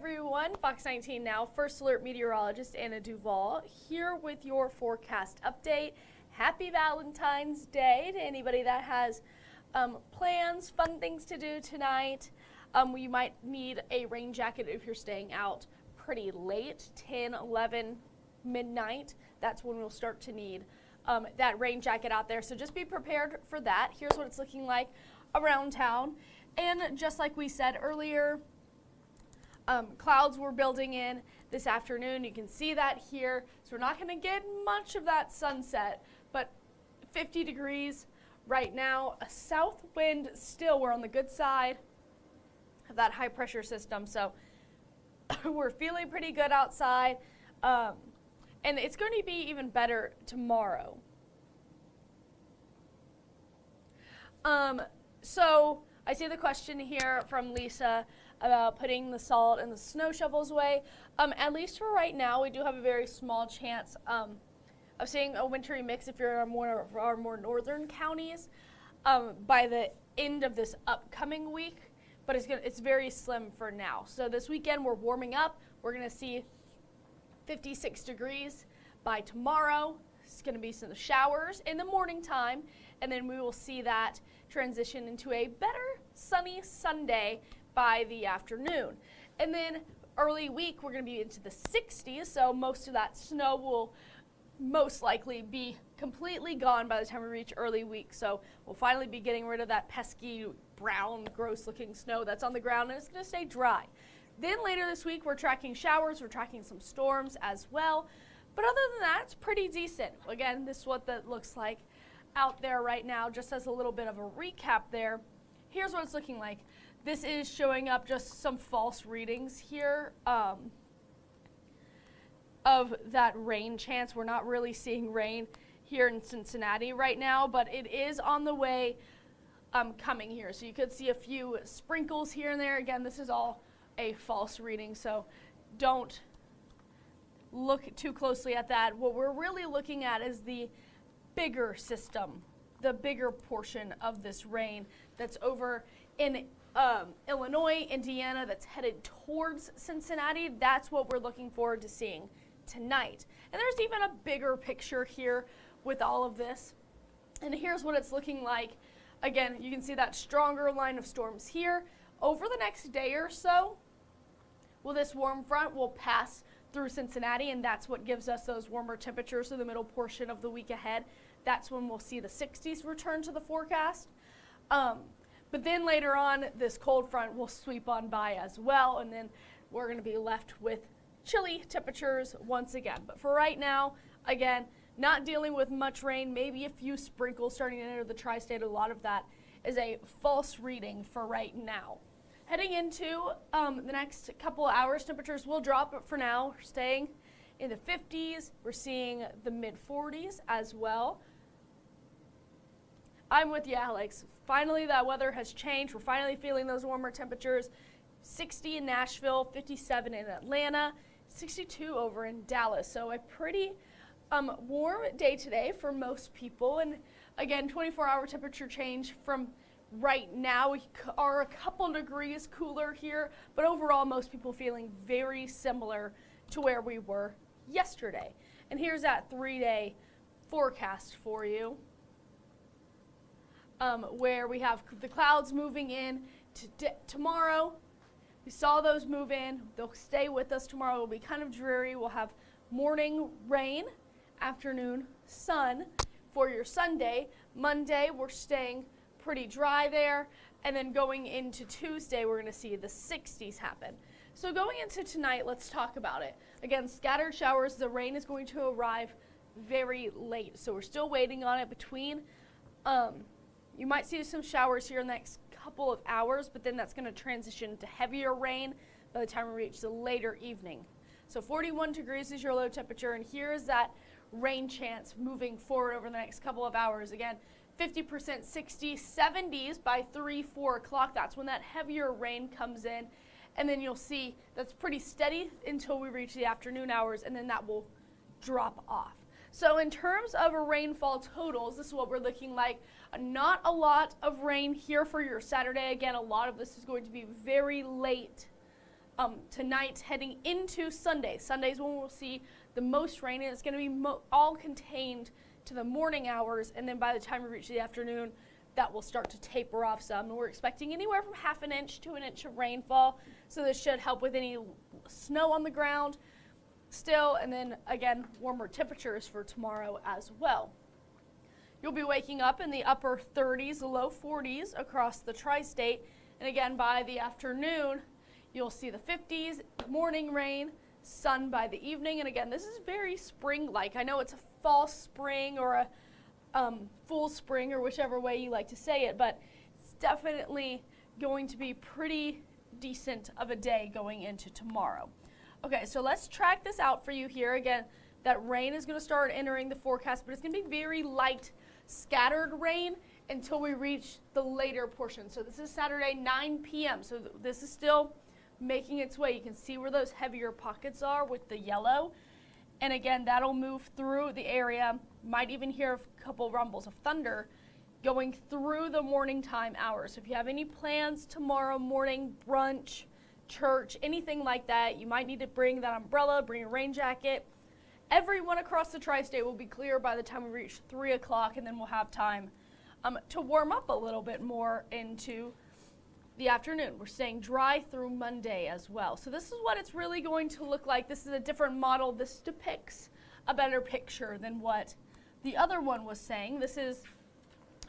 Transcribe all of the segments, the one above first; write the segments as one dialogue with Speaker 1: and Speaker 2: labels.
Speaker 1: everyone, Fox 19 now, First Alert Meteorologist Anna DuVall here with your forecast update. Happy Valentine's Day to anybody that has plans, fun things to do tonight. You might need a rain jacket if you're staying out pretty late, 10, 11, midnight. That's when we'll start to need that rain jacket out there. So just be prepared for that. Here's what it's looking like around town. And just like we said earlier, clouds were building in this afternoon. You can see that here. So we're not going to get much of that sunset, but 50 degrees right now. A south wind still. We're on the good side of that high pressure system. So we're feeling pretty good outside. And it's going to be even better tomorrow. So I see the question here from Lisa about putting the salt and the snow shovels away. At least for right now, we do have a very small chance of seeing a wintry mix if you're in our more northern counties by the end of this upcoming week, but it's very slim for now. So this weekend we're warming up. We're going to see 56 degrees by tomorrow. It's going to be some showers in the morning time, and then we will see that transition into a better sunny Sunday by the afternoon. And then early week, we're going to be into the 60s, so most of that snow will most likely be completely gone by the time we reach early week. So we'll finally be getting rid of that pesky, brown, gross-looking snow that's on the ground, and it's going to stay dry. Then later this week, we're tracking showers, we're tracking some storms as well. But other than that, it's pretty decent. Again, this is what that looks like out there right now, just as a little bit of a recap there. Here's what it's looking like. This is showing up just some false readings here of that rain chance. We're not really seeing rain here in Cincinnati right now, but it is on the way coming here. So you could see a few sprinkles here and there. Again, this is all a false reading, so don't look too closely at that. What we're really looking at is the bigger system, the bigger portion of this rain that's over in Illinois, Indiana, that's headed towards Cincinnati. That's what we're looking forward to seeing tonight. And there's even a bigger picture here with all of this. And here's what it's looking like. Again, you can see that stronger line of storms here. Over the next day or so, this warm front will pass through Cincinnati, and that's what gives us those warmer temperatures in the middle portion of the week ahead. That's when we'll see the 60s return to the forecast. But then later on, this cold front will sweep on by as well, and then we're going to be left with chilly temperatures once again. But for right now, again, not dealing with much rain, maybe a few sprinkles starting to enter the tri-state. A lot of that is a false reading for right now. Heading into the next couple of hours, temperatures will drop, but for now, we're staying in the 50s. We're seeing the mid-40s as well. I'm with you, Alex. Finally, that weather has changed. We're finally feeling those warmer temperatures. 60 in Nashville, 57 in Atlanta, 62 over in Dallas. So a pretty warm day today for most people. And again, 24-hour temperature change from right now. We are a couple degrees cooler here, but overall most people feeling very similar to where we were yesterday. And here's that 3-day forecast for you, where we have the clouds moving in tomorrow. We saw those move in. They'll stay with us tomorrow. It'll be kind of dreary. We'll have morning rain, afternoon sun for your Sunday. Monday, we're staying pretty dry there, and then going into Tuesday, we're going to see the 60s happen. So going into tonight, let's talk about it. Again, scattered showers. The rain is going to arrive very late, so we're still waiting on it. Between you might see some showers here in the next couple of hours, but then that's going to transition to heavier rain by the time we reach the later evening. So 41 degrees is your low temperature, and here's that rain chance moving forward over the next couple of hours. Again, 50%, 60s, 70s by 3, 4 o'clock. That's when that heavier rain comes in. And then you'll see that's pretty steady until we reach the afternoon hours, and then that will drop off. So in terms of rainfall totals, this is what we're looking like. Not a lot of rain here for your Saturday. Again, a lot of this is going to be very late tonight heading into Sunday. Sunday's when we'll see the most rain, and it's going to be all contained to the morning hours, and then by the time we reach the afternoon, that will start to taper off some. And we're expecting anywhere from half an inch to an inch of rainfall, so this should help with any snow on the ground still, and then again, warmer temperatures for tomorrow as well. You'll be waking up in the upper 30s, low 40s across the tri-state, and again, by the afternoon, you'll see the 50s, morning rain, sun by the evening, and again, this is very spring-like. I know it's a false spring or a full spring, or whichever way you like to say it, but it's definitely going to be pretty decent of a day going into tomorrow. Okay, so let's track this out for you here. Again, that rain is going to start entering the forecast, but it's going to be very light, scattered rain until we reach the later portion. So this is Saturday, 9 p.m. So this is still making its way. You can see where those heavier pockets are with the yellow. And again, that'll move through the area. Might even hear a couple rumbles of thunder going through the morning time hours. So if you have any plans tomorrow morning, brunch, church, anything like that, you might need to bring that umbrella, bring a rain jacket. Everyone across the tri-state will be clear by the time we reach 3 o'clock, and then we'll have time to warm up a little bit more into the afternoon. We're staying dry through Monday as well. So this is what it's really going to look like. This is a different model. This depicts a better picture than what the other one was saying. This is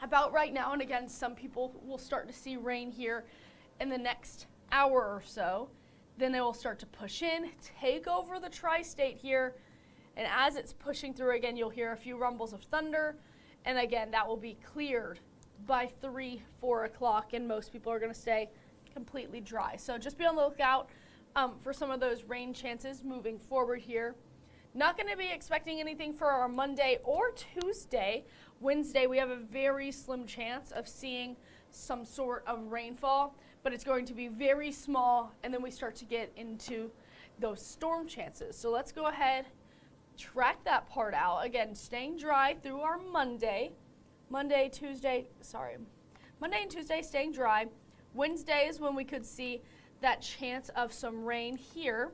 Speaker 1: about right now, and again, some people will start to see rain here in the next hour or so. Then they will start to push in, take over the tri-state here, and as it's pushing through again, you'll hear a few rumbles of thunder, and again, that will be cleared by 3, 4 o'clock, and most people are going to stay completely dry. So just be on the lookout for some of those rain chances moving forward here. Not going to be expecting anything for our Monday or Tuesday. Wednesday, we have a very slim chance of seeing some sort of rainfall, but it's going to be very small, and then we start to get into those storm chances. So let's go ahead, track that part out. Again, staying dry through our Monday and Tuesday, staying dry. Wednesday is when we could see that chance of some rain here.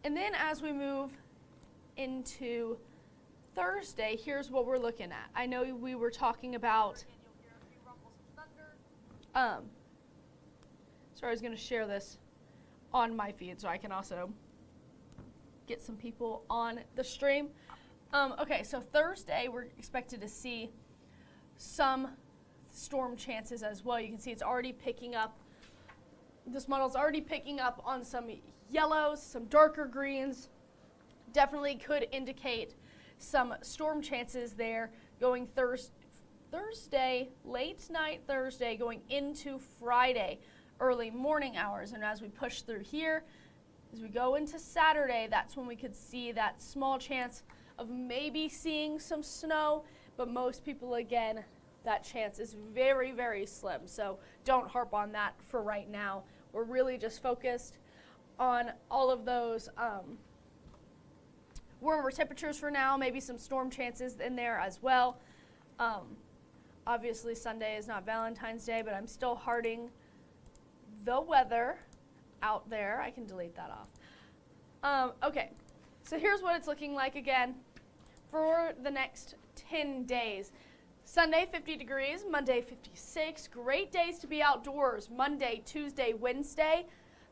Speaker 1: And then as we move into Thursday, here's what we're looking at. I know we were talking about, I was going to share this on my feed so I can also get some people on the stream. Okay, so Thursday we're expected to see some storm chances as well. You can see it's already picking up. This model's already picking up on some yellows, some darker greens. Definitely could indicate some storm chances there going Thursday, late night Thursday, going into Friday, early morning hours. And as we push through here, as we go into Saturday, that's when we could see that small chance of maybe seeing some snow, but most people, again, that chance is very, very slim. So don't harp on that for right now. We're really just focused on all of those warmer temperatures for now, maybe some storm chances in there as well. Obviously, Sunday is not Valentine's Day, but I'm still hearting the weather out there. I can delete that off. Okay, so here's what it's looking like again for the next 10 days. Sunday, 50 degrees, Monday, 56. Great days to be outdoors. Monday, Tuesday, Wednesday.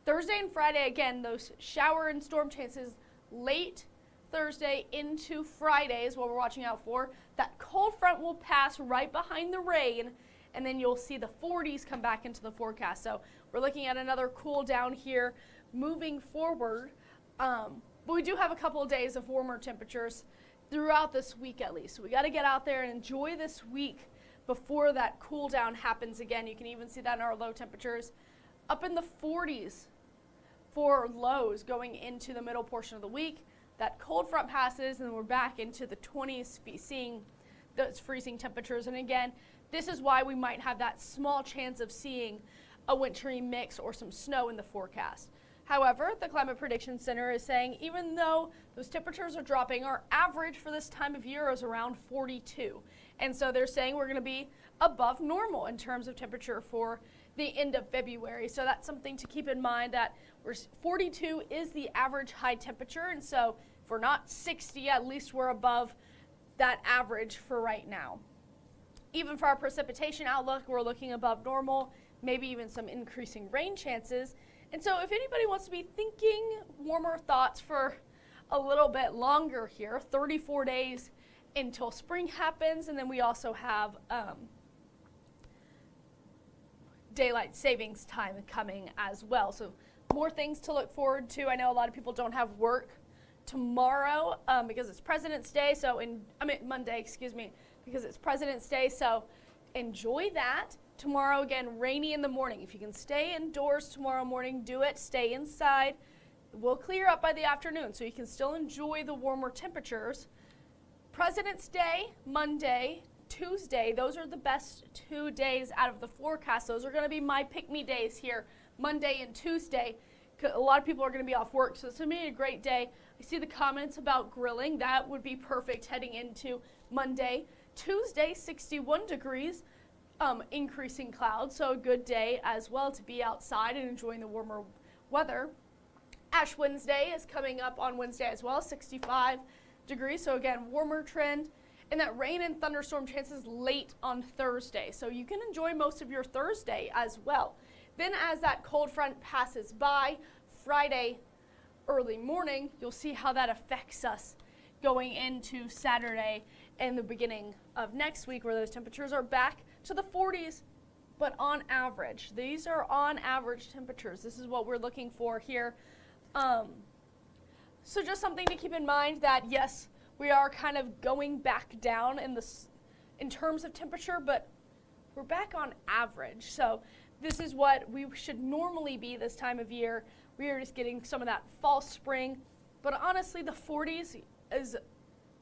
Speaker 1: Thursday and Friday, again, those shower and storm chances late Thursday into Friday is what we're watching out for. That cold front will pass right behind the rain, and then you'll see the 40s come back into the forecast. So we're looking at another cool down here moving forward. But we do have a couple of days of warmer temperatures throughout this week at least. So we got to get out there and enjoy this week before that cool down happens again. You can even see that in our low temperatures. Up in the 40s for lows going into the middle portion of the week. That cold front passes, and then we're back into the 20s, seeing those freezing temperatures. And again, this is why we might have that small chance of seeing a wintry mix or some snow in the forecast. However, the Climate Prediction Center is saying even though those temperatures are dropping, our average for this time of year is around 42. And so they're saying we're going to be above normal in terms of temperature for the end of February. So that's something to keep in mind, that 42 is the average high temperature, and so if we're not 60, at least we're above that average for right now. Even for our precipitation outlook, we're looking above normal, maybe even some increasing rain chances. And so if anybody wants to be thinking warmer thoughts for a little bit longer here, 34 days until spring happens, and then we also have daylight savings time coming as well. So more things to look forward to. I know a lot of people don't have work tomorrow because it's President's Day, Monday, excuse me, because it's President's Day, so enjoy that. Tomorrow, again, rainy in the morning. If you can stay indoors tomorrow morning, do it. Stay inside. We'll clear up by the afternoon, so you can still enjoy the warmer temperatures. President's Day, Monday, Tuesday, those are the best 2 days out of the forecast. Those are going to be my pick-me days here, Monday and Tuesday. A lot of people are going to be off work, so it's going to be a great day. I see the comments about grilling. That would be perfect heading into Monday. Tuesday, 61 degrees, increasing clouds, so a good day as well to be outside and enjoying the warmer weather. Ash Wednesday is coming up on Wednesday as well, 65 degrees, so again, warmer trend. And that rain and thunderstorm chances late on Thursday, so you can enjoy most of your Thursday as well. Then as that cold front passes by, Friday early morning, you'll see how that affects us going into Saturday and the beginning of next week, where those temperatures are back to the 40s, but on average. These are on average temperatures. This is what we're looking for here. So just something to keep in mind that, yes, we are kind of going back down in terms of temperature, but we're back on average. So this is what we should normally be this time of year. We are just getting some of that fall spring, but honestly, the 40s is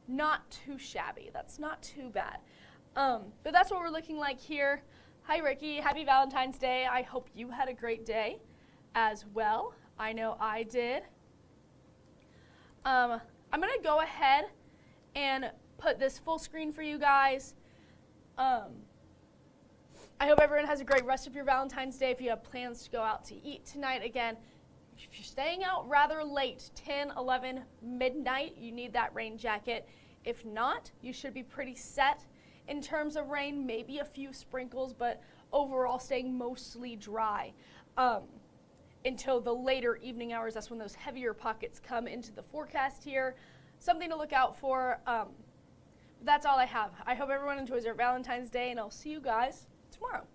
Speaker 1: not too shabby. That's not too bad. But that's what we're looking like here. Hi, Ricky. Happy Valentine's Day. I hope you had a great day as well. I know I did. I'm going to go ahead and put this full screen for you guys. I hope everyone has a great rest of your Valentine's Day. If you have plans to go out to eat tonight, again, if you're staying out rather late, 10, 11, midnight, you need that rain jacket. If not, you should be pretty set in terms of rain, maybe a few sprinkles, but overall staying mostly dry until the later evening hours. That's when those heavier pockets come into the forecast here. Something to look out for. That's all I have. I hope everyone enjoys their Valentine's Day, and I'll see you guys tomorrow.